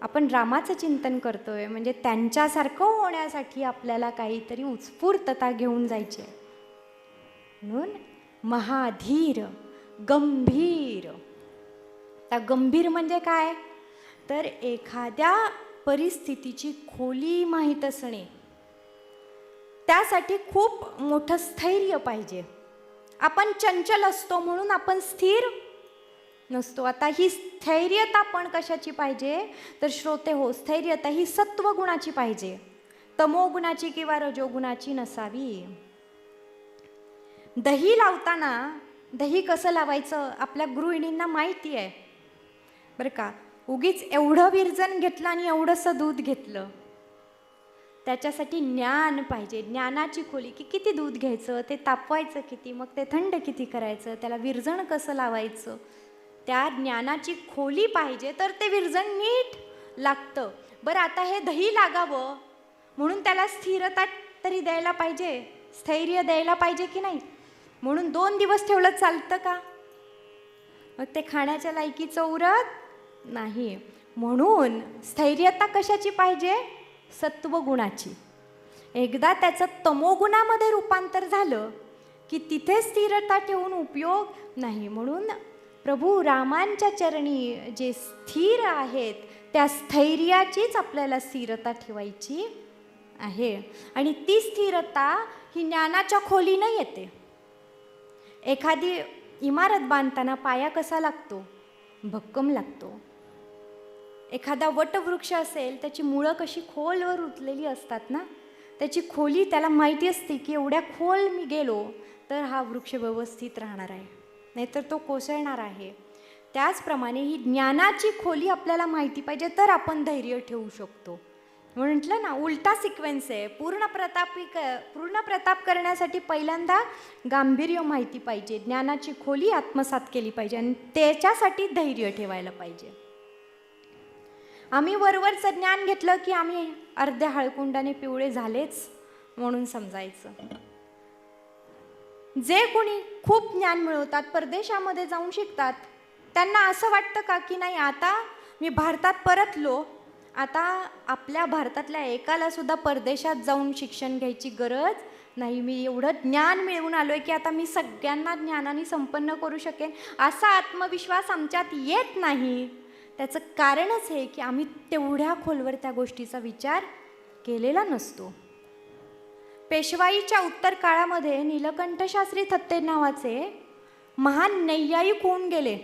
आपण रामाचं चिंतन करतोय, म्हणजे त्यांच्यासारखं होण्यासाठी आपल्याला काहीतरी उत्स्फूर्तता घेऊन जायची आहे. म्हणून महाधीर, गंभीर. आता गंभीर म्हणजे काय? तर एखाद्या परिस्थितीची खोली माहीत असणे, त्यासाठी खूप मोठं स्थैर्य पाहिजे. आपण चंचल असतो म्हणून आपण स्थिर नसतो. आता ही स्थैर्यता पण कशाची पाहिजे? तर श्रोते हो, स्थैर्यता ही सत्वगुणाची पाहिजे, तमोगुणाची किंवा रजोगुणाची नसावी. दही लावताना दही कसं लावायचं आपल्या गृहिणींना माहिती आहे बरं का. उगीच एवढं विरजण घेतलं आणि एवढंसं दूध घेतलं, त्याच्यासाठी ज्ञान पाहिजे, ज्ञानाची खोली, की किती दूध घ्यायचं, ते तापवायचं किती, मग ते थंड किती करायचं, त्याला विरजण कसं लावायचं, त्या ज्ञानाची खोली पाहिजे, तर ते विरजण नीट लागतं. बरं, आता हे दही लागावं म्हणून त्याला स्थिरता तरी द्यायला पाहिजे, स्थैर्य द्यायला पाहिजे की नाही. म्हणून 2 दिवस ठेवलं चालतं का? मग ते खाण्याच्या लायकीचं उरत नाही. म्हणून स्थैर्यता कशाची पाहिजे? सत्वगुणाची. एकदा त्याचं तमोगुणामध्ये रूपांतर झालं की तिथे स्थिरता ठेवून उपयोग नाही. म्हणून प्रभू रामांच्या चरणी जे स्थिर आहेत त्या स्थैर्याचीच आपल्याला स्थिरता ठेवायची आहे. आणि ती स्थिरता ही ज्ञानाच्या खोलीनं येते. एखादी इमारत बांधताना पाया कसा लागतो? भक्कम लागतो. एखादा वटवृक्ष असेल, त्याची मुळं कशी खोलवर रुतलेली असतात ना, त्याची खोली त्याला माहिती असते की एवढ्या खोल मी गेलो तर हा वृक्ष व्यवस्थित राहणार आहे, नाहीतर तो कोसळणार आहे. त्याचप्रमाणे ही ज्ञानाची खोली आपल्याला माहिती पाहिजे, तर आपण धैर्य ठेवू शकतो. म्हटलं ना, उलटा सिक्वेन्स आहे. पूर्ण प्रताप करण्यासाठी पहिल्यांदा गांभीर्य माहिती पाहिजे, ज्ञानाची खोली आत्मसात केली पाहिजे आणि त्याच्यासाठी धैर्य ठेवायला पाहिजे. आम्ही वरवरचं ज्ञान घेतलं की आम्ही अर्ध्या हळकुंडाने पिवळे झालेच म्हणून समजायचं. जे कोणी खूप ज्ञान मिळवतात, परदेशामध्ये जाऊन शिकतात, त्यांना असं वाटतं का की नाही, आता मी भारतात परतलो, आता आपल्या भारतातल्या एकाला सुद्धा परदेशात जाऊन शिक्षण घ्यायची गरज नाही, मी एवढं ज्ञान मिळवून आलोय की आता मी सगळ्यांना ज्ञानाने संपन्न करू शकेन, असा आत्मविश्वास आमच्यात येत नाही. त्याचं कारणच हे की आम्ही तेवढ्या खोलवर त्या गोष्टीचा विचार केलेला नसतो. पेशवाईच्या उत्तर काळामध्ये नीलकंठ शास्त्री थत्ते नावाचे महान नैयायिक होऊन गेले.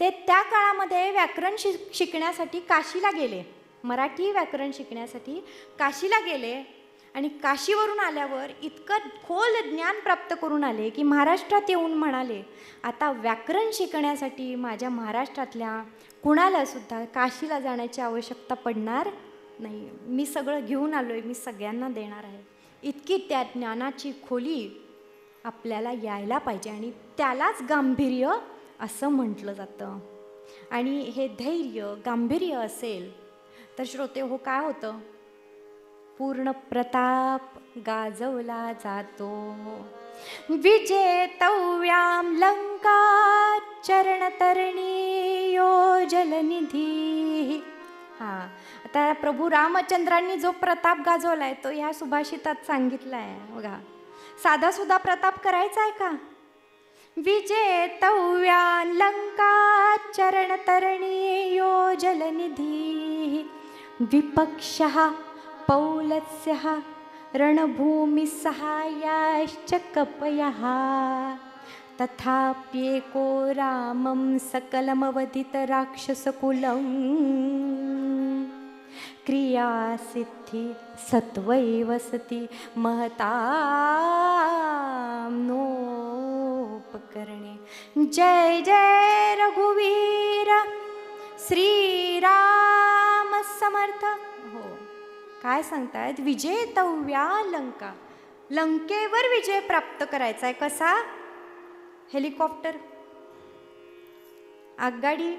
ते त्या काळामध्ये व्याकरण शिकण्यासाठी काशीला गेले, मराठी व्याकरण शिकण्यासाठी काशीला गेले. आणि काशीवरून आल्यावर इतकं खोल ज्ञान प्राप्त करून आले की महाराष्ट्रात येऊन म्हणाले, आता व्याकरण शिकण्यासाठी माझ्या महाराष्ट्रातल्या कुणाला सुद्धा काशीला जाण्याची आवश्यकता पडणार नाही, मी सगळं घेऊन आलोय, मी सगळ्यांना देणार आहे. इतकी त्या ज्ञानाची खोली आपल्याला यायला पाहिजे आणि त्यालाच गांभीर्य असं म्हटलं जातं. आणि हे धैर्य, गांभीर्य असेल तर श्रोते हो, काय होतं? पूर्ण प्रताप गाजवला जातो. विजेतव्याम लंका चरणतरणीयो जलनिधी. हां, आता प्रभू रामचंद्रांनी जो प्रताप गाजवलाय तो ह्या सुभाषितात सांगितला आहे बघा. साधा सुद्धा प्रताप करायचा आहे का? विजेतव्या लंका चरणतरणीयो जलनिधी विपक्षः पौलस्यः रणभूमिसहायाश्च कपयः तथाप्येको रामं सकलमवदित राक्षसकुलं क्रियासिद्धि सत्वैव सति महतां नोपकरणे. जय जय रघुवीर श्रीराम समर्थ. हो, काय सांगतायत? विजेतव्या लंका, लंकेवर विजय प्राप्त करायचा आहे. कसा? हेलिकॉप्टर, आगगाडी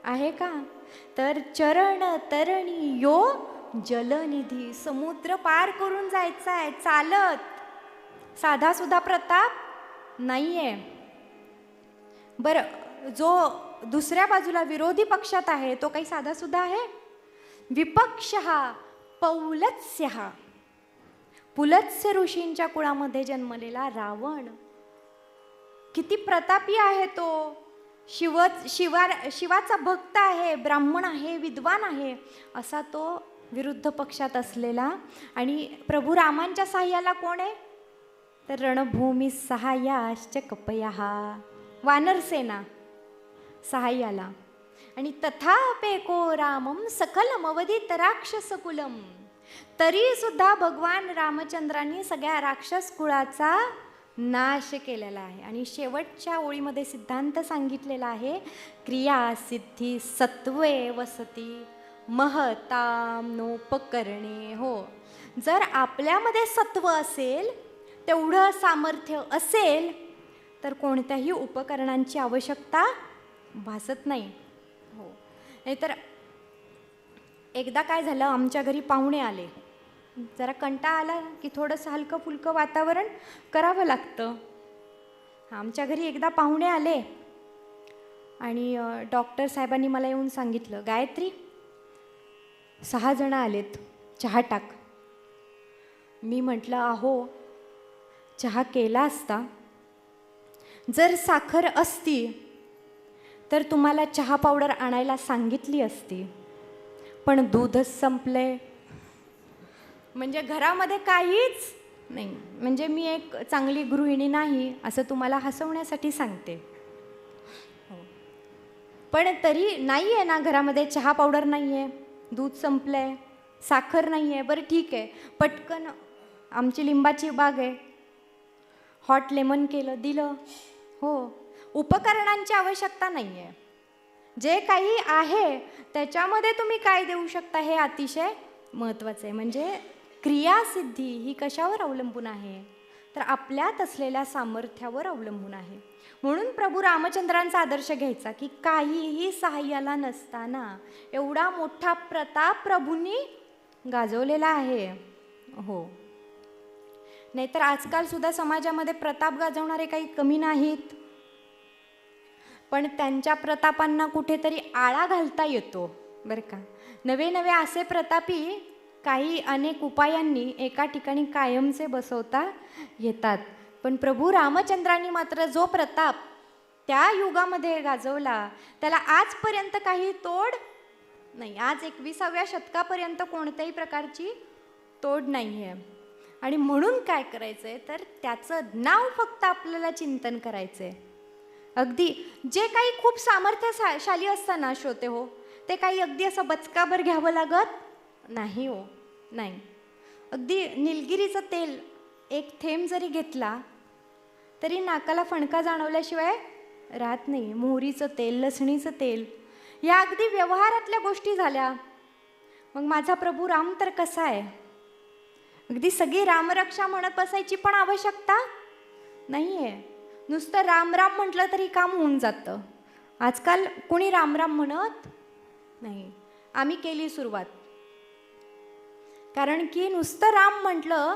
आहे का? तर चरण तरणी यो जलनिधी, समुद्र पार करून जायचा आहे चालत. साधा सुद्धा प्रताप नाहीये. बरं, जो दुसऱ्या बाजूला विरोधी पक्षात आहे तो काही साधा सुद्धा आहे? विपक्षः पौलत्स्यः, पुलत्स्य ऋषींच्या कुळामध्ये जन्मलेला रावण. किती प्रतापी आहे तो. शिवाचा भक्त आहे, ब्राह्मण आहे, विद्वान आहे, असा तो विरुद्ध पक्षात असलेला. आणि प्रभू रामांच्या साह्याला कोण आहे? तर रणभूमी सहाय्याश्च कपयः, वानरसेना सहाय्याला. आणि तथापेको रामम सकलमवदित राक्षसकुलम, तरी सुद्धा भगवान रामचंद्रांनी सगळ्या राक्षस कुळाचा नाश केलेला आहे. आणि शेवटच्या ओळीमध्ये सिद्धांत सांगितलेला आहे, क्रिया सिद्धी सत्वे वसती महताम नोपकरणे. हो, जर आपल्यामध्ये सत्व असेल, तेवढं सामर्थ्य असेल, तर कोणत्याही उपकरणांची आवश्यकता भासत नाही. हो, नाहीतर एकदा काय झालं, आमच्या घरी पाहुणे आले. जरा कंटाळा आला की थोडंसं हलकं फुलकं वातावरण करावं लागतं. आमच्या घरी एकदा पाहुणे आले आणि डॉक्टर साहेबांनी मला येऊन सांगितलं, गायत्री 6 जण आलेत, चहा टाक. मी म्हटलं, अहो चहा केला असता, जर साखर असती तर तुम्हाला चहा पावडर आणायला सांगितली असती, पण दूधच संपलंय. म्हणजे घरामध्ये काहीच नाही. म्हणजे मी एक चांगली गृहिणी नाही असं तुम्हाला हसवण्यासाठी सांगते. हो, पण तरी नाही आहे ना, घरामध्ये चहा पावडर नाही आहे, दूध संपलंय, साखर नाही आहे. बरं ठीक आहे, पटकन आमची लिंबाची बाग आहे, हॉट लेमन केलं, दिलं. हो, उपकरणांची आवश्यकता नाही आहे. जे काही आहे त्याच्यामध्ये तुम्ही काय देऊ शकता हे अतिशय महत्त्वाचं आहे. म्हणजे क्रियासिद्धी ही कशावर अवलंबून आहे? तर आपल्यात असलेल्या सामर्थ्यावर अवलंबून आहे. म्हणून प्रभू रामचंद्रांचा आदर्श घ्यायचा की काहीही सहाय्याला नसताना एवढा मोठा प्रताप प्रभूंनी गाजवलेला आहे. हो, नाहीतर आजकाल सुद्धा समाजामध्ये प्रताप गाजवणारे काही कमी नाहीत, पण त्यांच्या प्रतापांना कुठेतरी आळा घालता येतो बरं का. नवे नवे असे प्रतापी काही अनेक उपायांनी एका ठिकाणी कायमचे बसवता येतात. पण प्रभू रामचंद्रांनी मात्र जो प्रताप त्या युगामध्ये गाजवला त्याला आजपर्यंत काही तोड नाही. आज 21व्या शतकापर्यंत कोणत्याही प्रकारची तोड नाही आहे. आणि म्हणून काय करायचं आहे, तर त्याचं नाव फक्त आपल्याला चिंतन करायचं आहे. अगदी जे काही खूप सामर्थ्यशाली असतं ना श्रोते हो, ते काही अगदी असं बचकाभर घ्यावं लागत नाही. हो, नाही. अगदी निलगिरीचं तेल एक थेंब जरी घेतला तरी नाकाला फणका जाणवल्याशिवाय राहत नाही. मोहरीचं तेल, लसणीचं तेल, या अगदी व्यवहारातल्या गोष्टी झाल्या. मग माझा प्रभू राम तर कसा आहे? अगदी सगळी रामरक्षा म्हणत बसायची पण आवश्यकता नाही आहे. नुसतं राम राम म्हटलं तरी काम होऊन जातं. आजकाल कोणी राम राम म्हणत नाही. आम्ही केली सुरुवात, कारण की नुसतं राम म्हटलं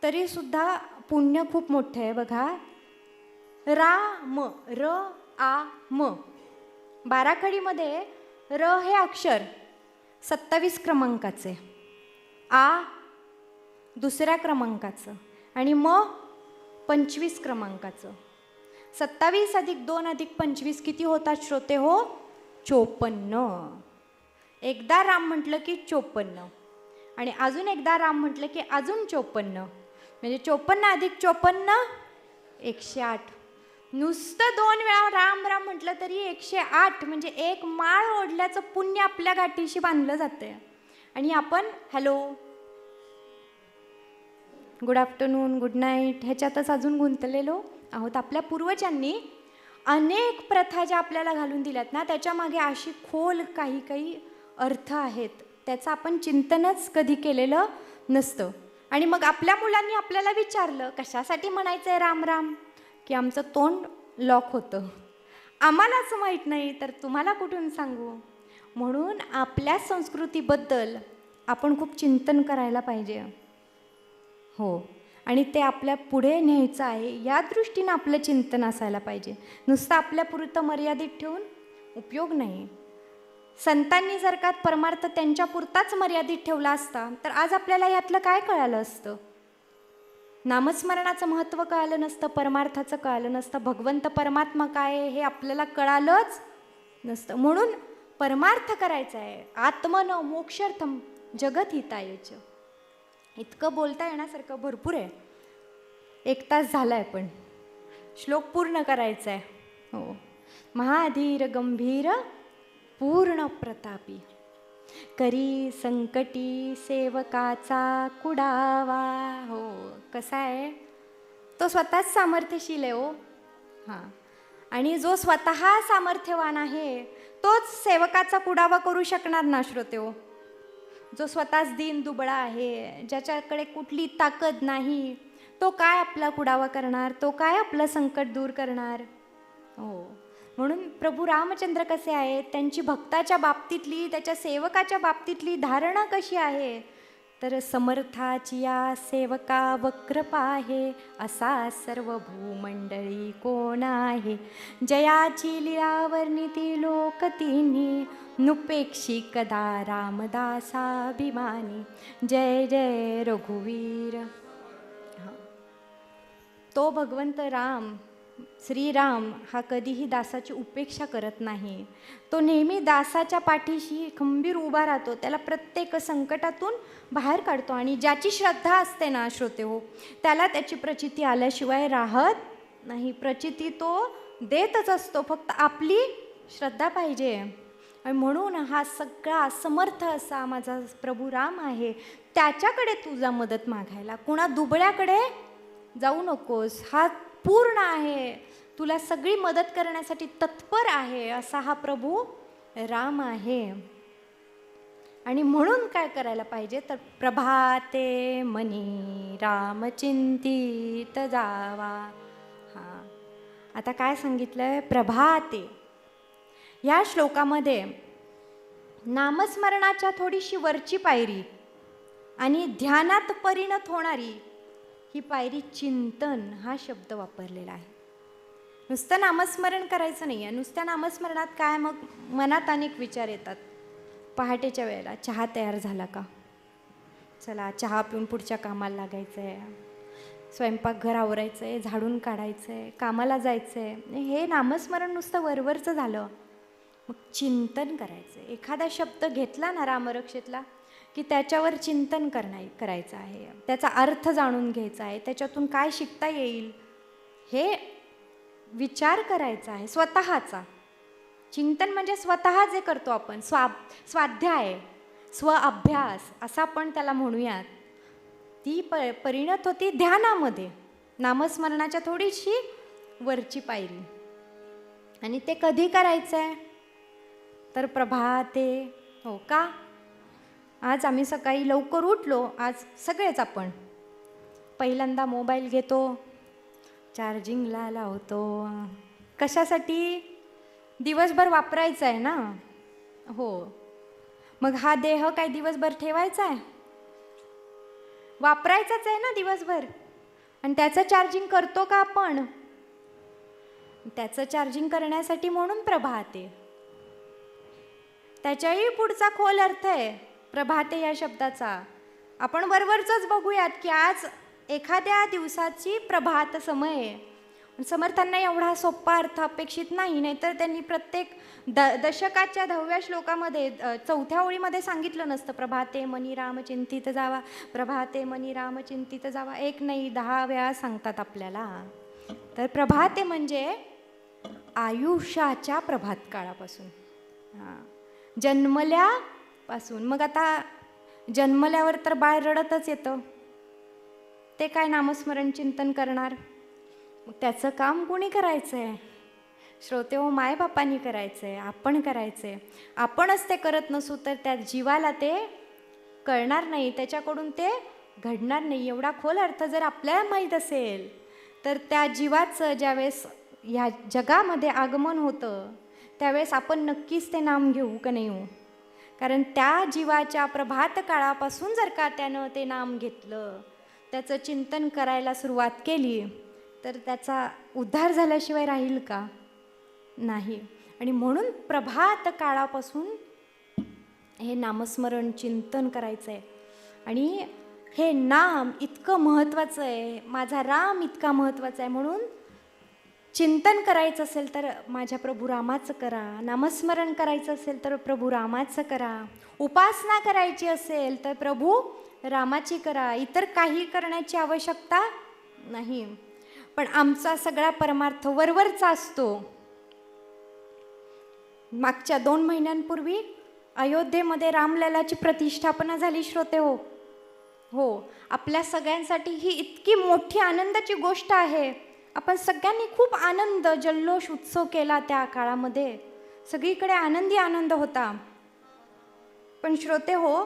तरी सुद्धा पुण्य खूप मोठं आहे. बघा, राम, र आ म, बाराखडीमध्ये र हे अक्षर 27 क्रमांकाचे, आ दुसऱ्या क्रमांकाचं आणि म 25 क्रमांकाचं. 27 + 2 + 25 किती होतात श्रोते हो? 54. एकदा राम म्हटलं की 54 आणि अजून एकदा राम म्हटलं की अजून 54, म्हणजे 54 + 54 108. नुसतं 2 वेळा राम राम म्हटलं तरी 108, म्हणजे एक माळ ओढल्याचं पुण्य आपल्या गाठीशी बांधलं जातंय. आणि आपण hello, good afternoon, good night ह्याच्यातच अजून गुंतलेलो आहोत. आपल्या पूर्वजांनी अनेक प्रथा ज्या आपल्याला घालून दिल्यात ना, त्याच्यामागे अशी खोल काही काही अर्थ आहेत, त्याचं आपण चिंतनच कधी केलेलं नसतं. आणि मग आपल्या मुलांनी आपल्याला विचारलं कशासाठी म्हणायचं आहे राम राम, की आमचं तोंड लॉक होतं. आम्हालाच माहीत नाही तर तुम्हाला कुठून सांगू. म्हणून आपल्या संस्कृतीबद्दल आपण खूप चिंतन करायला पाहिजे. हो, आणि ते आपल्या पुढे न्यायचं आहे या दृष्टीनं आपलं चिंतन असायला पाहिजे. नुसतं आपल्यापुरतं मर्यादित ठेवून उपयोग नाही. संतांनी जर का परमार्थ त्यांच्या पुरताच मर्यादित ठेवला असता तर आज आपल्याला यातलं काय कळालं असतं? नामस्मरणाचं महत्त्व कळालं नसतं, परमार्थाचं कळालं नसतं, भगवंत परमात्मा काय आहे हे आपल्याला कळालंच नसतं. म्हणून परमार्थ करायचा आहे. आत्मन मोक्षार्थम जगतहितायच. इतकं बोलता येण्यासारखं भरपूर आहे. 1 तास झालाय पण श्लोक पूर्ण करायचा आहे. हो. महाधीर गंभीर पूर्ण प्रतापी करी संकटी सेवकाचा कुडावा. हो, कसा आहे तो स्वतःच सामर्थ्यशील आहे. हो हां, आणि जो स्वतः सामर्थ्यवान आहे तोच सेवकाचा कुडावा करू शकणार ना श्रोते. हो, जो स्वतःच दीन दुबळा आहे, ज्याच्याकडे कुठली ताकद नाही, तो काय आपला कुडावा करणार? तो काय आपलं संकट दूर करणार? हो, म्हणून प्रभू रामचंद्र कसे आहेत, त्यांची भक्ताच्या बाबतीतली, त्याच्या सेवकाच्या बाबतीतली धारणा कशी आहे, तर समर्थाची या सेवका वक्रपा आहे, असा सर्व भूमंडळी कोण आहे, जयाची लीला वर्णिती लोक तिन्ही, नुपेक्षी कदा रामदासाभिमानी, जय जय रघुवीर. तो भगवंत राम, श्रीराम हा कधीही दासाची उपेक्षा करत नाही. तो नेहमी दासाच्या पाठीशी खंबीर उभा राहतो, त्याला प्रत्येक संकटातून बाहेर काढतो. आणि ज्याची श्रद्धा असते ना श्रोते हो, त्याला त्याची प्रचिती आल्याशिवाय राहत नाही. प्रचिती तो देतच असतो, फक्त आपली श्रद्धा पाहिजे. आणि म्हणून हा सगळा समर्थ असा माझा प्रभू राम आहे, त्याच्याकडे तुझा मदत मागायला, कुणा दुबळ्याकडे जाऊ नकोस. हा पूर्ण आहे, तुला सगळी मदत करण्यासाठी तत्पर आहे, असा हा प्रभू राम आहे. आणि म्हणून काय करायला पाहिजे, तर प्रभाते मनी राम चिंतित जावा. हां, आता काय सांगितलंय? प्रभाते या श्लोकामध्ये नामस्मरणाच्या थोडीशी वरची पायरी आणि ध्यानात परिणत होणारी ही पायरी चिंतन हा शब्द वापरलेला आहे. नुसतं नामस्मरण करायचं नाही आहे. नुसत्या नामस्मरणात काय, मग मनात अनेक विचार येतात. पहाटेच्या वेळेला चहा तयार झाला का, चला चहा पिऊन पुढच्या कामाला लागायचं आहे, स्वयंपाकघर आवरायचं आहे, झाडून काढायचं आहे, कामाला जायचं आहे. हे नामस्मरण नुसतं वरवरचं झालं. मग चिंतन करायचं. एखादा शब्द घेतला ना रामरक्षेतला की त्याच्यावर चिंतन करायचं आहे, त्याचा अर्थ जाणून घ्यायचा आहे, त्याच्यातून काय शिकता येईल हे विचार करायचा आहे स्वतःचा. चिंतन म्हणजे स्वतः जे करतो आपण, स्वाध्याय, स्वअभ्यास असं आपण त्याला म्हणूयात. ती परिणत होती ध्यानामध्ये, नामस्मरणाच्या थोडीशी वरची पायरी. आणि ते कधी करायचं आहे, तर प्रभाते. हो का, आज आम्ही सकाळी लवकर उठलो, आज सगळेच आपण पहिल्यांदा मोबाईल घेतो, चार्जिंगला लावतो. कशासाठी? दिवसभर वापरायचा आहे ना. हो, मग हा देह काय दिवसभर ठेवायचा आहे? वापरायचाच आहे ना दिवसभर. आणि त्याचं चार्जिंग करतो का आपण? त्याचं चार्जिंग करण्यासाठी म्हणून प्रभाते. त्याच्याही पुढचा खोल अर्थ आहे प्रभाते या शब्दाचा. आपण वरवरच बघूयात की आज एखाद्या दिवसाची प्रभात समय आहे. समर्थांना एवढा सोपा अर्थ अपेक्षित नाही, नाहीतर त्यांनी प्रत्येक दशकाच्या 10व्या श्लोकामध्ये 4थ्या ओळीमध्ये सांगितलं नसतं प्रभाते मनी राम चिंतित जावा, प्रभाते मनी राम चिंतित जावा. एक नाही 10 वेळा सांगतात आपल्याला. तर प्रभाते म्हणजे आयुष्याच्या प्रभात काळापासून, जन्मल्यापासून. मग आता जन्मल्यावर तर बाळ रडतच येतं, ते काय नामस्मरण चिंतन करणार? मग त्याचं काम कोणी करायचं आहे? श्रोते हो, मायबापांनी करायचं आहे, आपण करायचं आहे. आपणच ते करत नसू तर त्या जीवाला ते कळणार नाही, त्याच्याकडून ते घडणार नाही. एवढा खोल अर्थ जर आपल्याला माहीत असेल तर त्या जीवाचं ज्यावेळेस ह्या जगामध्ये आगमन होतं त्यावेळेस आपण नक्कीच ते नाम घेऊ का नाही हो? कारण त्या जीवाच्या प्रभात काळापासून जर का त्यानं ते नाम घेतलं, त्याचं चिंतन करायला सुरुवात केली, तर त्याचा उद्धार झाल्याशिवाय राहील का? नाही. आणि म्हणून प्रभात काळापासून हे नामस्मरण चिंतन करायचं आहे. आणि हे नाम इतकं महत्त्वाचं आहे, माझा राम इतका महत्त्वाचा आहे, म्हणून चिंतन करायचं असेल तर माझ्या प्रभू रामाचं करा, नामस्मरण करायचं असेल तर प्रभू रामाचं करा, उपासना करायची असेल तर प्रभू रामाची करा, इतर काही करण्याची आवश्यकता नाही. पण आमचा सगळा परमार्थ वरवरचा असतो. मागच्या 2 महिन्यांपूर्वी अयोध्येमध्ये रामललाची प्रतिष्ठापना झाली श्रोते हो. हो, आपल्या सगळ्यांसाठी ही इतकी मोठी आनंदाची गोष्ट आहे. आपण सगळ्यांनी खूप आनंद, जल्लोष, उत्सव केला त्या काळामध्ये. सगळीकडे आनंदी आनंद होता. पण श्रोते हो,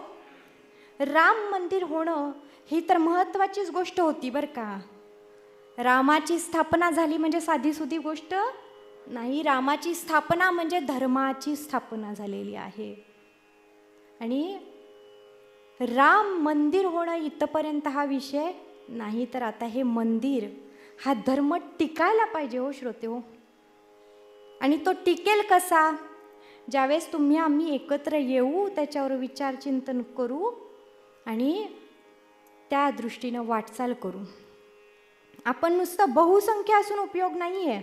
राम मंदिर होणं ही तर महत्त्वाचीच गोष्ट होती बरं का. रामाची स्थापना झाली म्हणजे साधीसुधी गोष्ट नाही. रामाची स्थापना म्हणजे धर्माची स्थापना झालेली आहे. आणि राम मंदिर होणं इथपर्यंत हा विषय नाही, तर आता हे मंदिर, हा धर्म टिकायला पाहिजे हो श्रोते हो. आणि तो टिकेल कसा? ज्यावेळेस तुम्ही आम्ही एकत्र येऊ, त्याच्यावर विचार चिंतन करू आणि त्या दृष्टीनं वाटचाल करू. आपण नुसतं बहुसंख्या असून उपयोग नाही आहे,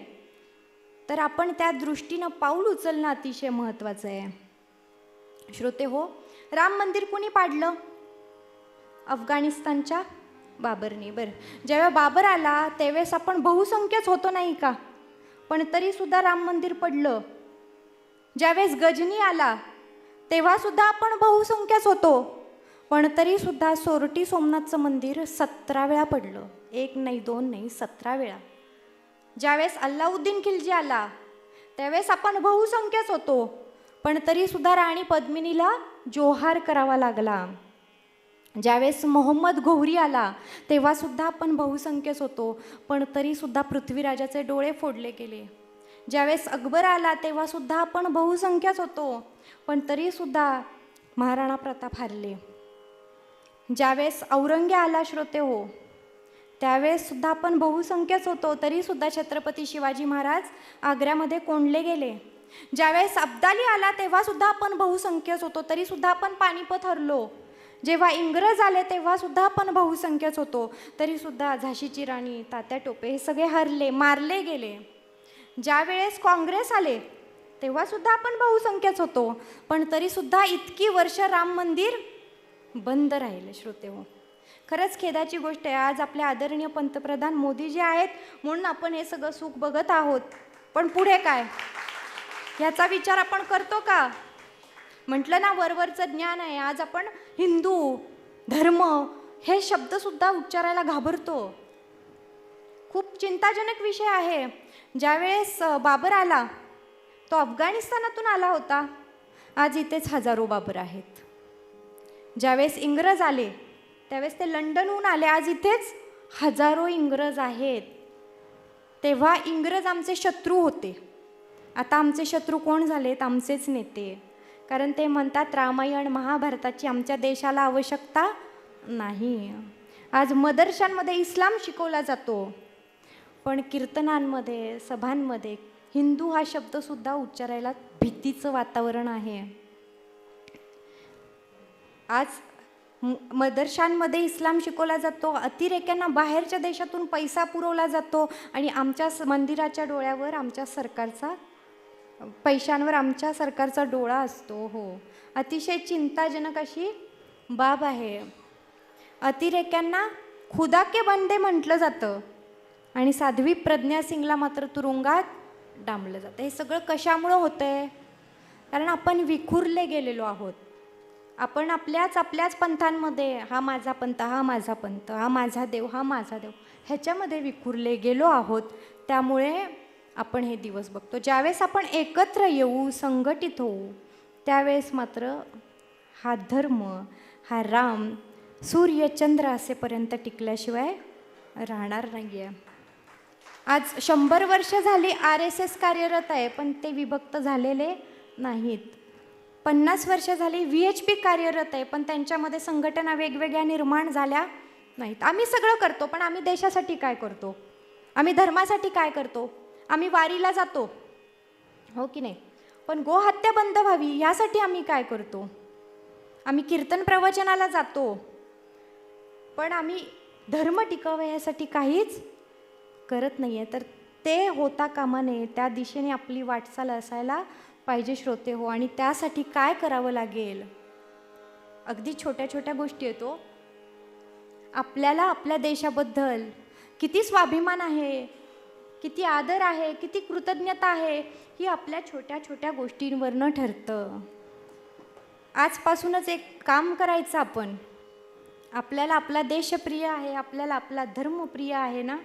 तर आपण त्या दृष्टीनं पाऊल उचलणं अतिशय महत्त्वाचं आहे. श्रोते हो, राम मंदिर कोणी पाडलं? अफगाणिस्तानच्या बाबरने. बरं, जेव्हा बाबर आला त्यावेळेस आपण बहुसंख्यच होतो नाही का, पण तरीसुद्धा राम मंदिर पडलं. ज्यावेळेस गजनी आला तेव्हासुद्धा आपण बहुसंख्यच होतो, पण तरीसुद्धा सोरटी सोमनाथचं मंदिर 17 वेळा पडलं. 1 नाही 2 नाही 17 वेळा. ज्यावेळेस अल्लाउद्दीन खिलजी आला त्यावेळेस आपण बहुसंख्यच होतो, पण तरीसुद्धा राणी पद्मिनीला जोहार करावा लागला. ज्यावेळेस मोहम्मद घोरी आला तेव्हासुद्धा आपण बहुसंख्यच होतो, पण तरीसुद्धा पृथ्वीराजाचे डोळे फोडले गेले. ज्यावेळेस अकबर आला तेव्हासुद्धा आपण बहुसंख्यच होतो, पण तरीसुद्धा महाराणा प्रताप हारले. ज्यावेळेस औरंग्य आला श्रोते हो, त्यावेळेस सुद्धा आपण बहुसंख्यच होतो, तरीसुद्धा छत्रपती शिवाजी महाराज आग्र्यामध्ये कोंडले गेले. ज्यावेळेस अब्दाली आला तेव्हासुद्धा आपण बहुसंख्यच होतो, तरीसुद्धा आपण पानिपत हरलो. जेव्हा इंग्रज आले तेव्हासुद्धा आपण बहुसंख्यच होतो, तरीसुद्धा झाशीची राणी, तात्या टोपे हे सगळे हरले, मारले गेले. ज्यावेळेस काँग्रेस आले तेव्हासुद्धा आपण बहुसंख्यच होतो, पण तरीसुद्धा इतकी वर्ष राम मंदिर बंद राहिले श्रोते हो. खरंच खेदाची गोष्ट आहे. आज आपले आदरणीय पंतप्रधान मोदीजी आहेत म्हणून आपण हे सगळं सुख बघत आहोत, पण पुढे काय ह्याचा विचार आपण करतो का? म्हटलं ना, वरवरचं ज्ञान आहे. आज आपण हिंदू धर्म हे शब्दसुद्धा उच्चारायला घाबरतो. खूप चिंताजनक विषय आहे. ज्यावेळेस बाबर आला तो अफगाणिस्तानातून आला होता, आज इथेच हजारो बाबर आहेत. ज्यावेळेस इंग्रज आले त्यावेळेस ते लंडनहून आले, आज इथेच हजारो इंग्रज आहेत. तेव्हा इंग्रज आमचे शत्रू होते, आता आमचे शत्रू कोण झालेत? आमचेच नेते. कारण ते म्हणतात रामायण महाभारताची आमच्या देशाला आवश्यकता नाही. आज मदरशांमध्ये इस्लाम शिकवला जातो, पण कीर्तनांमध्ये सभांमध्ये हिंदू हा शब्दसुद्धा उच्चारायला भीतीचं वातावरण आहे. आज मदरशांमध्ये इस्लाम शिकवला जातो, अतिरेक्यांना बाहेरच्या देशातून पैसा पुरवला जातो आणि आमच्या मंदिराच्या डोळ्यावर आमच्या सरकारचा, पैशांवर आमच्या सरकारचा डोळा असतो. हो, अतिशय चिंताजनक अशी बाब आहे. अतिरेक्यांना खुदा के बंदे म्हटलं जातं आणि साध्वी प्रज्ञा सिंगला मात्र तुरुंगात डांबलं जातं. हे सगळं कशामुळं होतं आहे? कारण आपण विखुरले गेलेलो आहोत. आपण आपल्याच पंथांमध्ये, हा माझा पंथ, हा माझा पंथ, हा माझा देव, हा माझा देव, ह्याच्यामध्ये विखुरले गेलो आहोत. त्यामुळे आपण हे दिवस बघतो. ज्यावेळेस आपण एकत्र येऊ, संघटित होऊ, त्यावेळेस मात्र हा धर्म, हा राम सूर्य चंद्र असेपर्यंत टिकल्याशिवाय राहणार नाही आहे. आज 100 वर्ष झाली RSS कार्यरत आहे, पण ते विभक्त झालेले नाहीत. 50 वर्ष झाली VHP कार्यरत आहे, पण त्यांच्यामध्ये संघटना वेगवेगळ्या निर्माण झाल्या नाहीत. आम्ही सगळं करतो, पण आम्ही देशासाठी काय करतो? आम्ही धर्मासाठी काय करतो? आम्ही वारीला जातो, हो की नाही? पण गोहत्या बंद व्हावी यासाठी आम्ही काय करतो? आम्ही कीर्तन प्रवचनाला जातो, पण आम्ही धर्म टिकावा यासाठी काहीच करत नाही आहे. तर ते होता कामा नये, त्या दिशेने आपली वाटचाल असायला पाहिजे श्रोते हो. आणि त्यासाठी काय करावं लागेल? अगदी छोट्या छोट्या गोष्टी येतो. आपल्याला आपल्या देशाबद्दल किती स्वाभिमान आहे, किती आदर आहे, किती कृतज्ञता आहे, ही आपल्या छोट्या छोट्या गोष्टींवरनं ठरतं. आजपासूनच एक काम करायचं आपण. आपल्याला आपला देश प्रिय आहे, आपल्याला आपला धर्म प्रिय आहे ना.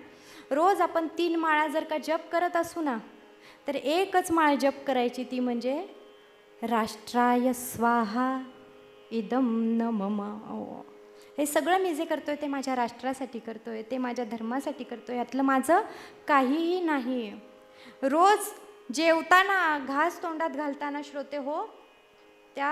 रोज आपण 3 माळा जर का जप करत असू ना, तर एकच माळ जप करायची, ती म्हणजे राष्ट्राय स्वाहा इदम न मम. हे सगळं मी जे करतोय ते माझ्या राष्ट्रासाठी करतोय, ते माझ्या धर्मासाठी करतोय, यातलं माझं काहीही नाही. रोज जेवताना, घास तोंडात घालताना श्रोते हो, त्या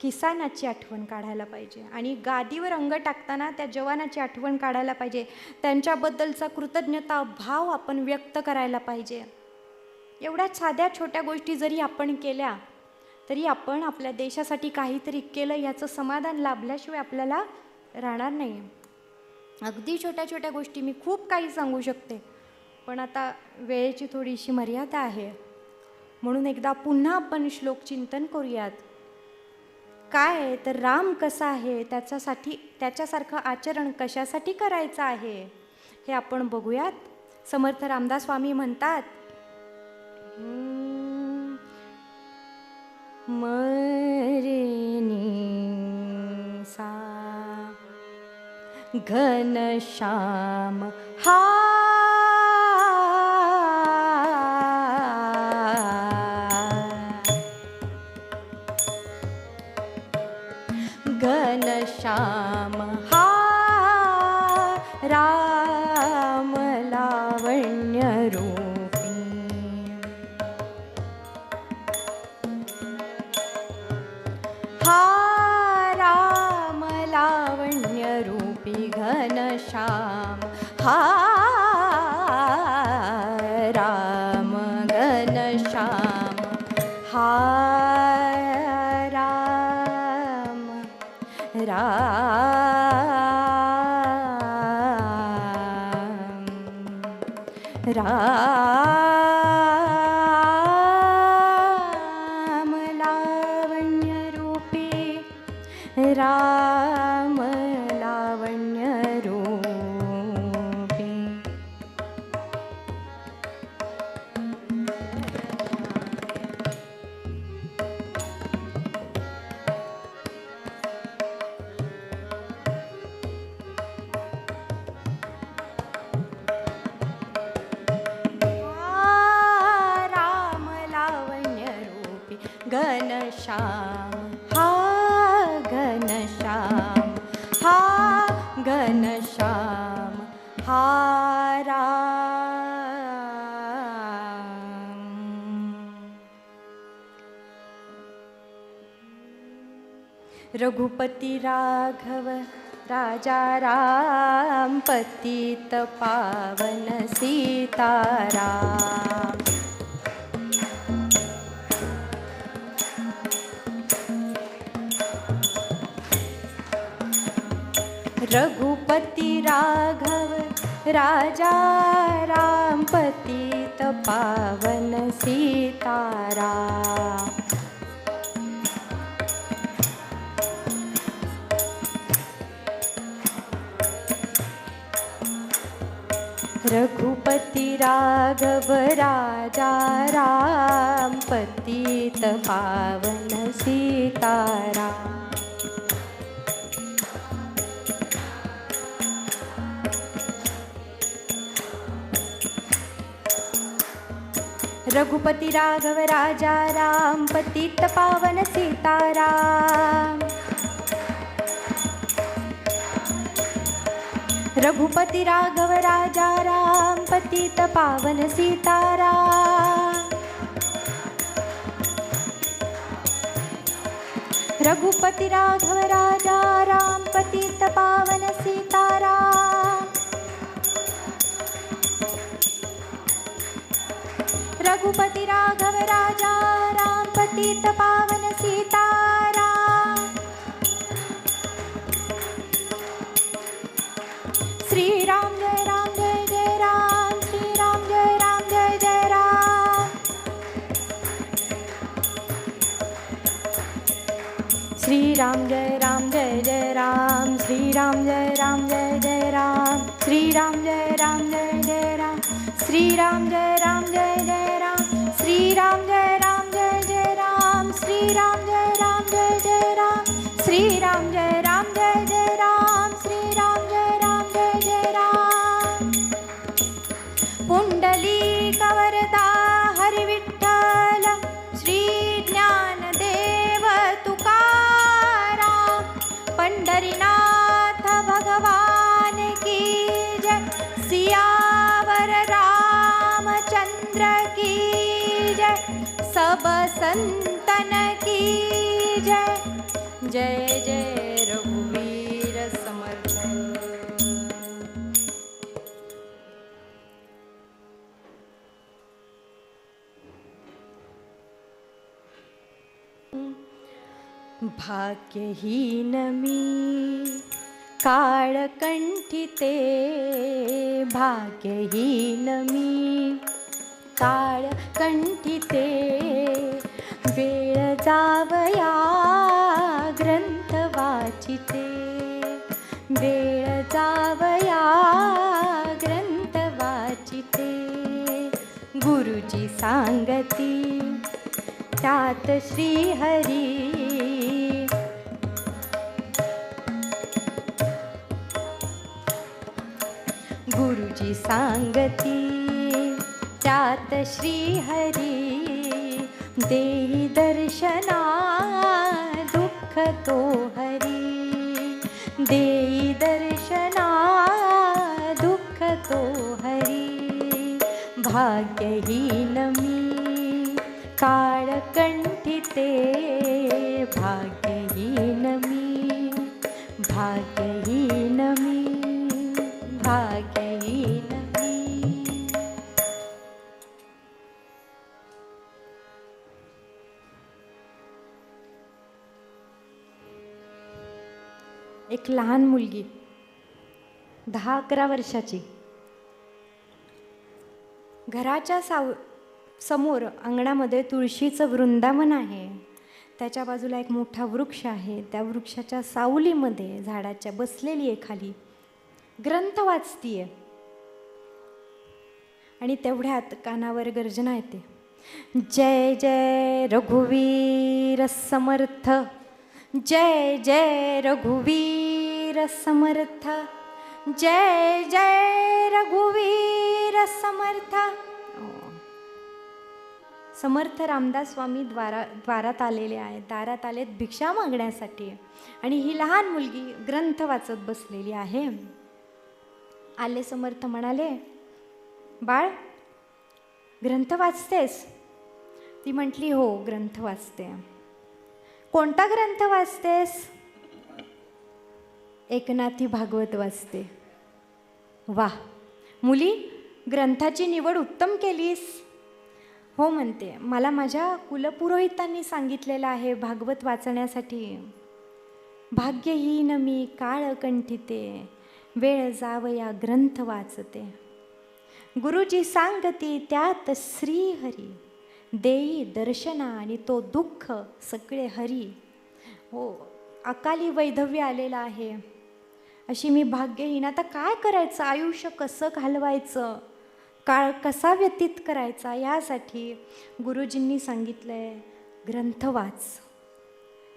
किसानाची आठवण काढायला पाहिजे. आणि गादीवर अंग टाकताना त्या जवानाची आठवण काढायला पाहिजे. त्यांच्याबद्दलचा कृतज्ञता भाव आपण व्यक्त करायला पाहिजे. एवढ्या साध्या छोट्या गोष्टी जरी आपण केल्या तरी आपण आपल्या देशासाठी काहीतरी केलं याचं समाधान लाभल्याशिवाय आपल्याला राहणार नाही. अगदी छोट्या छोट्या गोष्टी, मी खूप काही सांगू शकते, पण आता वेळेची थोडीशी मर्यादा आहे. म्हणून एकदा पुन्हा आपण श्लोक चिंतन करूयात. काय आहे तर राम कसा आहे, त्याच्यासारखं आचरण कशासाठी करायचं आहे हे आपण बघूयात. समर्थ रामदास स्वामी म्हणतात, मरेनी सा घनश्याम हा घनश्याम हा राम लावण्य रूपी. हा राम लावण्य रूपी घनश्याम, हा राम घनश्याम, हा राम लावण्य रूपी, राम लावण्य रूपी. घनश्याम हा घनश्याम, हा घनश्याम, हा राम. रघुपती राघव राजा राम, पतित पावन सीताराम. रघुपति राघव राजा राम, पतित पावन सीताराम. रघुपति राघव राजा राम, पतित पावन सीताराम. रघुपति राघव राजा राम, पतित पावन सीताराम. रघुपति राघव राजा राम, पतित पावन सीताराम. रघुपति राघव राजा राम, पतित पावन सीताराम. रघुपति राघव राजा राम पतित पावन सीताराम। श्री राम जय जय राम, श्री राम जय जय राम। श्री राम जय जय राम, श्री राम जय जय राम, श्री राम जय जय राम, श्री राम जय जय राम, श्री राम जय जय राम, श्री राम जय जय राम, श्री राम जय जय राम, श्री राम जय जय राम। पुंडलिक वरदा हरि विठ्ठल, श्री ज्ञानदेव तुकाराम, पंढरीनाथ भगवान की जय, सियावर रामचंद्र की जय, सब संतन की जय। जय जय रघुवीर समर्थ। भाग्यहीन मी काळकंठिते, भाग्यहीन मी काळकंठिते, वेळ जावया ग्रंथ वाचिते, वेळ जावया ग्रंथ वाचिते। गुरुजी सांगती त्यात श्री हरी, गुरुजी सांगती त्यात श्री हरी, देई दर्शना दुःख तो हरी, देई दर्शना दुःख तो हरी। भाग्यहीन मी काळकंठिते, भाग्यहीन मी, भाग्यहीन मी, भाग्यहीन मी। एक लहान मुलगी 10-11 वर्षाची, घराच्या समोर अंगणामध्ये तुळशीचं वृंदावन आहे, त्याच्या बाजूला एक मोठा वृक्ष आहे, त्या वृक्षाच्या सावलीमध्ये झाडाच्या बसलेली आहे, खाली ग्रंथ वाचतीये आणि तेवढ्यात कानावर गर्जना येते, जय जय रघुवीर समर्थ, जय जय रघुवीर समर्थ, जय जय रघुवीर समर्थ। समर्थ रामदास स्वामी द्वारात आलेले आहेत, दारात आलेत भिक्षा मागण्यासाठी आणि ही लहान मुलगी ग्रंथ वाचत बसलेली आहे। आले समर्थ म्हणाले, बाळ ग्रंथ वाचतेस? ती म्हटली, हो ग्रंथ वाचते। कोणता ग्रंथ वाचतेस? एकनाथी भागवत वाचते। वाह मुली, ग्रंथाची निवड उत्तम केलीस। हो म्हणते, मला माझ्या कुलपुरोहितांनी सांगितलेलं आहे भागवत वाचण्यासाठी। भाग्यहीन मी काळकंठिते, वेळ जावया ग्रंथ वाचते। गुरुजी सांगती त्यात श्रीहरी, देई दर्शना आणि तो दुःख सगळे हरी। हो, अकाली वैधव्य आलेलं आहे, अशी मी भाग्यहीन। आता काय करायचं, आयुष्य कसं घालवायचं, काळ कसा व्यतीत करायचा, यासाठी गुरुजींनी सांगितलंय ग्रंथ वाच।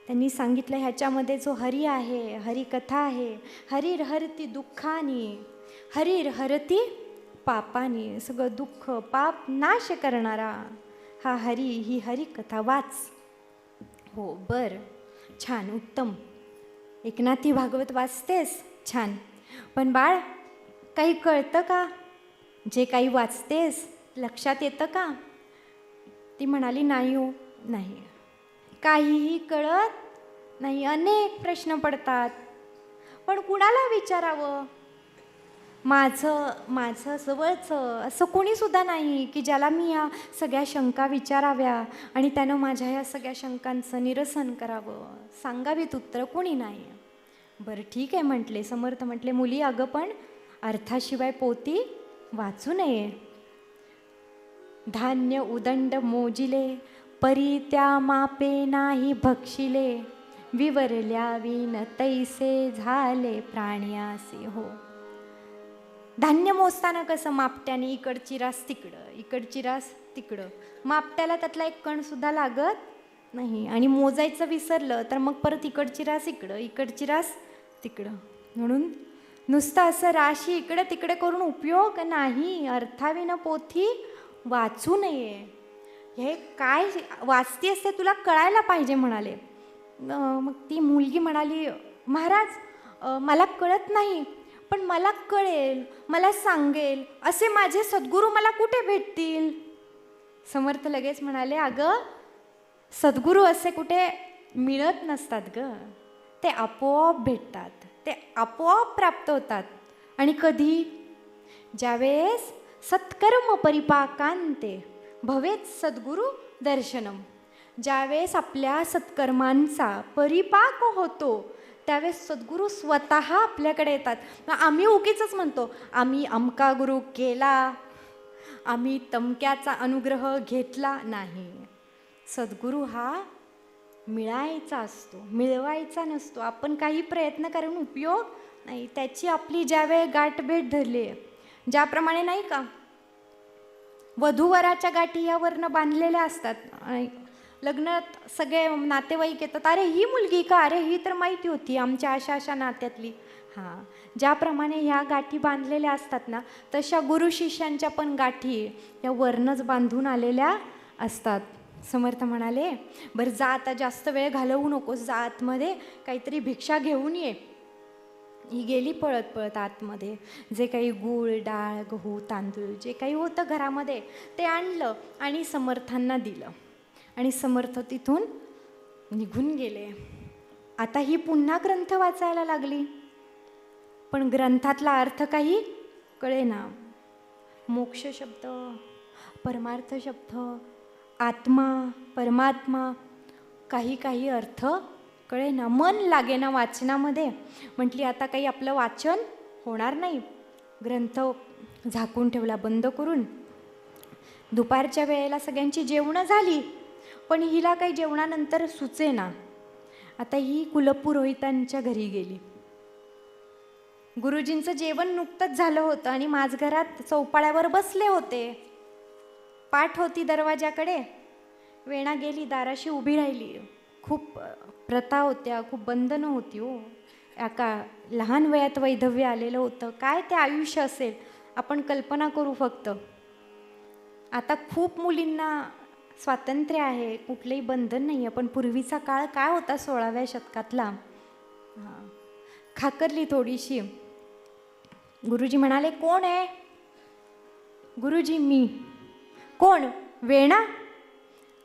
त्यांनी सांगितलं ह्याच्यामध्ये जो हरी आहे, हरिकथा आहे, हरीर हरती दुःखानी, हरीर हरती पापानी, सगळं दुःख पाप नाश करणारा हा हरी, ही हरिकथा वाच। हो बर, छान, उत्तम, एकनाथी भागवत वाचतेस, छान, पण बाळ काही कळतं का? जे काही वाचतेस लक्षात येतं का? ती म्हणाली, नाही हो, नाही, काहीही कळत नाही, अनेक प्रश्न पडतात, पण कुणाला विचारावं? माझं माझं जवळचं असं कोणीसुद्धा नाही की ज्याला मी या सगळ्या शंका विचाराव्या आणि त्यानं माझ्या या सगळ्या शंकांचं निरसन करावं, सांगावीत उत्तरं, कोणी नाही. बरं ठीक आहे म्हटले समर्थ. म्हटले मुली अगं पण अर्थाशिवाय पोती वाचू नये. धान्य उदंड मोजिले, परी त्या मापे नाही भक्षिले, विवरल्या विन तैसे झाले प्राण्यासे हो. धान्य मोजताना कसं मापट्याने इकडची रास तिकडं, इकडची रास तिकडं, मापट्याला त्यातला एक कणसुद्धा लागत नाही. आणि मोजायचं विसरलं तर मग परत इकडची रास इकडं, इकडची रास तिकडं. म्हणून नुसतं असं राशी इकडे तिकडे करून उपयोग नाही. अर्थाविन पोथी वाचू नये. हे काय वाचती असते तुला कळायला पाहिजे म्हणाले. मग ती मुलगी म्हणाली महाराज मला कळत नाही, पण मला कळेल, मला सांगेल असे माझे सद्गुरू मला कुठे भेटतील. समर्थ लगेच म्हणाले अगं सद्गुरू असे कुठे मिळत नसतात ग, ते आपोआप भेटतात, ते आपोआप प्राप्त होतात. आणि कधी? ज्यावेळेस सत्कर्म परिपाकांते भवेत सद्गुरू दर्शनम. ज्यावेळेस आपल्या सत्कर्मांचा परिपाक होतो त्यावेळेस सद्गुरू स्वतः आपल्याकडे येतात. आम्ही उगीच म्हणतो आम्ही अमका गुरु केला, आम्ही तमक्याचा अनुग्रह घेतला. नाही, सद्गुरू हा मिळायचा असतो, मिळवायचा नसतो. आपण काही प्रयत्न करून उपयोग नाही. त्याची आपली ज्यावेळी गाठभेट धरली आहे, ज्याप्रमाणे नाही का वधूवराच्या गाठी यावरनं बांधलेल्या असतात. लग्नात सगळे नातेवाईक येतात, अरे ही मुलगी का, अरे ही तर माहिती होती आमच्या अशा अशा नात्यातली. हां, ज्याप्रमाणे ह्या गाठी बांधलेल्या असतात ना, तशा गुरु शिष्यांच्या पण गाठी या वरनच बांधून आलेल्या असतात. समर्थ म्हणाले बरं जा आता जास्त वेळ घालवू नकोस, जा आतमध्ये काहीतरी भिक्षा घेऊन ये. ही गेली पळत पळत आतमध्ये. जे काही गूळ डाळ गहू तांदूळ जे काही होतं घरामध्ये ते आणलं आणि समर्थांना दिलं आणि समर्थ तिथून निघून गेले. आता ही पुन्हा ग्रंथ वाचायला लागली, पण ग्रंथातला अर्थ काही कळेना. मोक्ष शब्द, परमार्थ शब्द, आत्मा परमात्मा काही काही अर्थ कळेना. मन लागेना वाचनामध्ये. म्हटली आता काही आपलं वाचन होणार नाही. ग्रंथ झाकून ठेवला बंद करून. दुपारच्या वेळेला सगळ्यांची जेवणं झाली, पण हिला काही जेवणानंतर सुचेना. आता ही कुलपुरोहितांच्या घरी गेली. गुरुजींचं जेवण नुकतंच झालं होतं आणि माझघरात चौपाळ्यावर बसले होते. पाठ होती दरवाजाकडे. वेणा गेली, दाराशी उभी राहिली. खूप प्रथा होत्या, खूप बंधनं होती हो. एका लहान वयात वैधव्य आलेलं होतं. काय ते आयुष्य असेल आपण कल्पना करू फक्त. आता खूप मुलींना स्वातंत्र्य आहे, कुठलंही बंधन नाही आहे, पण पूर्वीचा काळ काय होता 16व्या शतकातला. हां, खाकरली थोडीशी. गुरुजी म्हणाले कोण आहे? गुरुजी मी. कोण? वेणा.